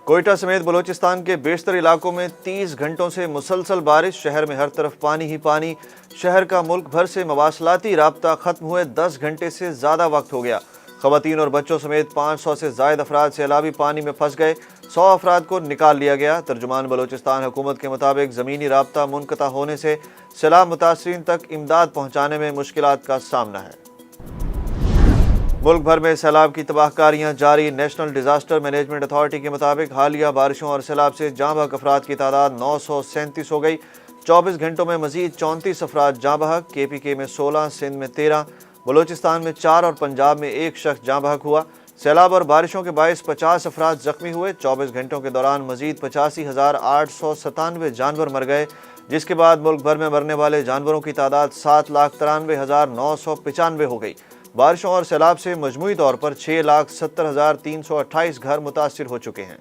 कोयटा समेत बलूचिस्तान के बेशतर इलाकों में 30 घंटों से मुसलसल बारिश। शहर में हर तरफ पानी ही पानी। शहर का मुल्क भर से मवासलाती राब्ता खत्म हुए 10 घंटे से ज़्यादा वक्त हो गया। ख़वातीन और बच्चों समेत 500 से ज़ायद अफराद सैलाबी पानी में फंस गए। 100 अफराद को निकाल लिया गया। तर्जुमान बलूचिस्तान हुकूमत के मुताबिक ज़मीनी राब्ता मुनक़ता होने से सैलाब मुतासरीन तक इमदाद पहुँचाने में मुश्किलात का सामना है। मुल्क भर में सैलाब की तबाहकारियां जारी। नेशनल डिजास्टर मैनेजमेंट अथॉरिटी के मुताबिक हालिया बारिशों और सैलाब से जाँ बहक अफराद की तादाद 937 हो गई। 24 घंटों में मजीद 34 अफराद जाँ बहक। KPK में 16, सिंध में 13, बलूचिस्तान में 4 और पंजाब में 1 शख्स जाँ बहक हुआ। सैलाब और बारिशों के बायस 50 अफराद जख्मी हुए। 24 घंटों के दौरान मजीद 85,897 जानवर मर गए, जिसके बाद मुल्क भर में मरने वाले जानवरों की तादाद 7,93,995 हो गई। बारिशों और सैलाब से मजमूई तौर पर 6,70,328 घर मुतासिर हो चुके हैं।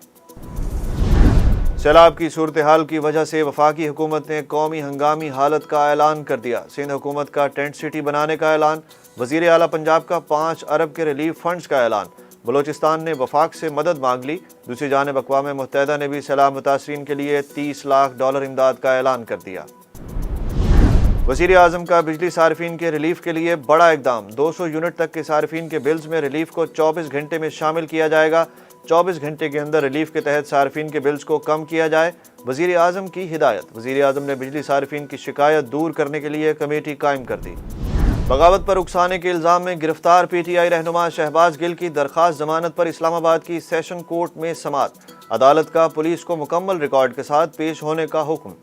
सैलाब की सूरत हाल की वजह से वफाकी हुकूमत ने कौमी हंगामी हालत का ऐलान कर दिया। सिंध हुकूमत का टेंट सिटी बनाने का ऐलान। वज़ीर आला पंजाब का 5 अरब के रिलीफ फंड्स का ऐलान। बलूचिस्तान ने वफाक से मदद मांग ली। दूसरी जानिब अक़वाम मुत्तहिदा ने भी सैलाब मुतासरीन के लिए $30 लाख इमदाद का ऐलान कर दिया। वज़ीर आज़म का बिजली सार्फिन के रिलीफ के लिए बड़ा इक़दाम। 200 यूनिट तक के सार्फिन के बिल्स में रिलीफ को 24 घंटे में शामिल किया जाएगा। 24 घंटे के अंदर रिलीफ के तहत सार्फिन के बिल्स को कम किया जाए। वज़ीर आज़म की हिदायत। वज़ीर आज़म ने बिजली सार्फिन की शिकायत दूर करने के लिए कमेटी कायम कर दी। बगावत पर उकसाने के इल्ज़ाम में गिरफ्तार PTI रहनुमा शहबाज गिल की दरख्वास्त जमानत पर इस्लामाबाद की सेशन कोर्ट में समाअत। अदालत का पुलिस को मुकम्मल रिकॉर्ड के साथ पेश होने का हुक्म।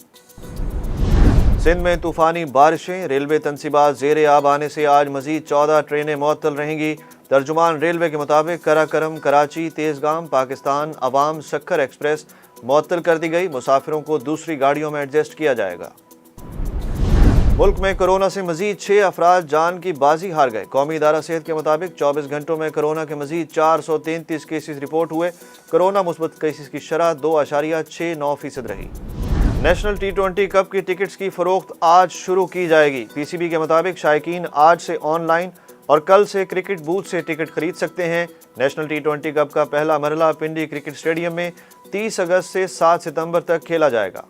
सिंध में तूफ़ानी बारिशें। रेलवे तनसीबात ज़ेरे आब आने से आज मज़ीद 14 ट्रेनें मुअत्तल रहेंगी। तर्जुमान रेलवे के मुताबिक कराकरम, कराची, तेज़गाम, पाकिस्तान, अवाम, सक्खर एक्सप्रेस मुअत्तल कर दी गई। मुसाफिरों को दूसरी गाड़ियों में एडजस्ट किया जाएगा। मुल्क में कोरोना से मज़ीद 6 अफराद जान की बाजी हार गए। कौमी इदारा सेहत के मुताबिक 24 घंटों में कोरोना के मज़ीद 433 केसेस रिपोर्ट हुए। कोरोना मुस्बत केसेस की शरह 2.69% रही। नेशनल T20 कप की टिकट्स की फ़रोख्त आज शुरू की जाएगी। PCB के मुताबिक शायकीन आज से ऑनलाइन और कल से क्रिकेट बूथ से टिकट खरीद सकते हैं। नेशनल T20 कप का पहला मरहला पिंडी क्रिकेट स्टेडियम में 30 अगस्त से 7 सितंबर तक खेला जाएगा।